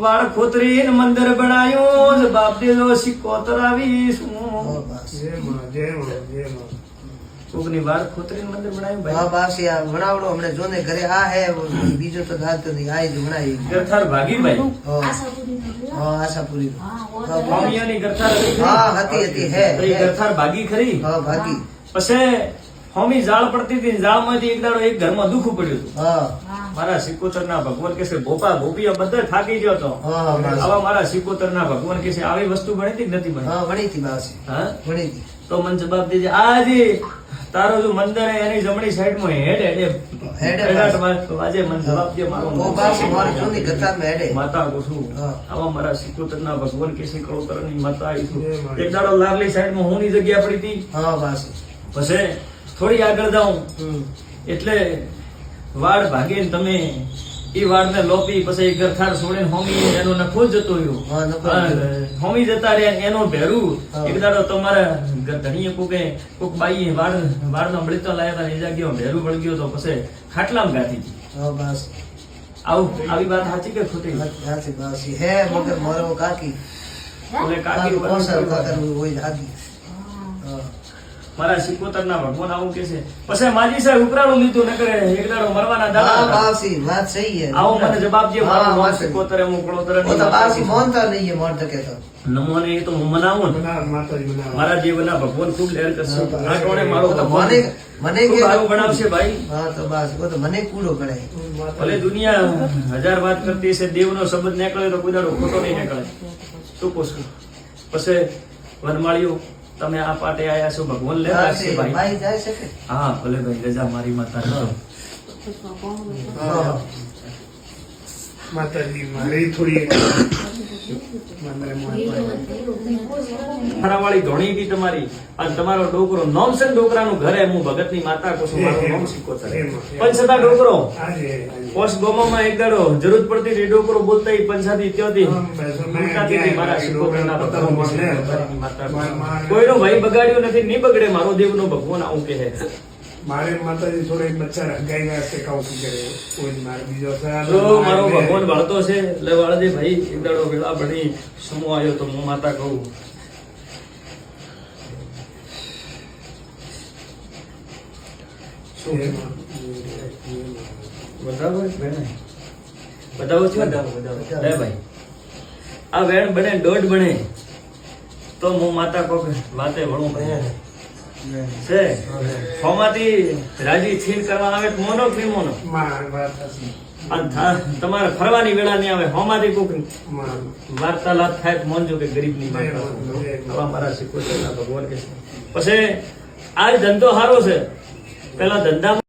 વાળ ખોતરીને મંદિર બનાવ્યું બાપ દેલો સિક્કો તરાવીશું કોકની વાળ ખોતરીને મંદિર બનાવ્યું ભાઈ હા બાસી આ ભણાવડો હમણે જોને ઘરે આ હે બીજો તો ગાતો નહીં આ જ ભણાવી ગરથાર ભાગી ભાઈ હા આશાપુરી હોમિયાની ગરથાર હતી ખરી? હા હતી હે તો એ ગરથાર ભાગી ખરી હા ભાગી પછી હોમી જાળ પડતી હતી જાળમાંથી એક દાડો એક ઘરમાં દુઃખ પડ્યું હતું હા મારા સિકોતરના ભગવાન કે છે ગોપા ગોપીયા બધા થાકી ગયો હતો હા બસ આવા મારા સિકોતરના ભગવાન કે છે આવી વસ્તુ બની હતી કે નથી બની હા ભણી હતી બાસી હા ભણી હતી તો મને જવાબ દેજે આજે તારો જો મંદિર હે એની જમણી સાઈડમાં હેડ આજે મને જવાબ દે મારો ઓ બાસી મારી જોની ગતામાં હેડે માતા કુસુ હા. આવા મારા સિકોતરના ભગવાન કે છે કળોતરની માતા આવી છું એક દાડો લાગલી સાઈડમાં હુંની જગ્યા પડી હતી હા બાસી પછી થોડી આગળ જાઉં એટલે વાળ ભાગીને તમે એ વાળને લોપી પછી એક ગરથાર છોડીને હોમી એનો નખો જતો રહ્યો હા, નખો હોમી જતા રહ્યા એનો ભેરું હા. એક દાડો તમારા ધણીએ કોક બાઈએ વાળનો મળી લાયા હતા એ જગ્યાએ ભેરું વળગ્યો તો પછી ખાટલામાં ગાતી હતી હા બાસી આવી વાત સાચી કે ખોટી હાથી બાસી હે મગર મારો કાકી ઓલે કાકી કોસર કાકર હોય હાથી હા મારા સિકોતરના ભગવાન આવું કે છે પછી માજી સાહેબ ઉપરાણું લીધું ન કરે એક દાડો મરવાના હા દાડા હતા. બાસી વાત સહી હે આવો મને જવાબ દે હા, મારું નામ વાત સહી. સિકોતર હે, હું કળોતર ઓ ની તો બાસી માતા મોનતા નહીં હે મોનતા કેતો નમો ને એ તો હું મનાવું ને મારા જીવનના ભગવાન ખૂબ લહેર કરશે આ ટોણે મારો ઓ તો ભગવાન મને ખૂબ કે સારું ભણાવશે ભાઈ હા તો બાસી ઓ તો મને કૂડો કરે ભલે દુનિયા હજાર વાત કરતી છે દેવનો શબ્દ નીકળે તો કોઈ દાડો ખોટો નહીં નીકળે શું પૂછું પછી વનમાળીઓ તમે આ પાટે આયા છો ભગવાન લે રાખશે ભાઈ ભાઈ જાય શકે હા ભલે ભાઈ રજા મારી માતા હા માતાજી મારી થોડી વાળી ઘણી હતી તમારી અને તમારો ડોકરો નોમસન ડોકરાનું ઘરે હું ભગતની માતા કહું છું મારું નામ સિકોતર પંચસદા ડોકરો પોસ્ટ ગોમામાં એક દાડો જરૂર પડતી હતી ડોકરો બોલતા ઈ પંચાતી ત્યોથી મુકાતી હતી મારા સિકોતરના ભગવાન ભગતની માતા કહું. કોઈનો ભાઈ બગાડ્યો નથી નહીં બગડે મારો દેવનો ભગવાન આવું કહે મારે માતાજી થોડે બચ્ચા રંગાઈ ગયા છે કાઉ કરે કોઈ મારે બીજો જો મારો ભગવાન વાળતો છે એટલે વાળજે ભાઈ એક દાડો વેળા ભણી સમો આવ્યો તો હું માતા કહું બતાવો બેન બતાવો છો લે ભાઈ આ વેણ બને દોઢ બને તો હું માતા કહું વાતે વણું ભાઈ છે ફોમાંથી રાજી છીન કરવા આવે તો મોનો કે મોનો તમારે ફરવાની વેળા નહીં આવે હોમાંથી કોક વાર્તાલાપ થાય તો મોનજો કે ગરીબ ની માતા મારા સિકોતરના ભગવાન કે છે પછી આ ધંધો સારો છે પેલા ધંધામાં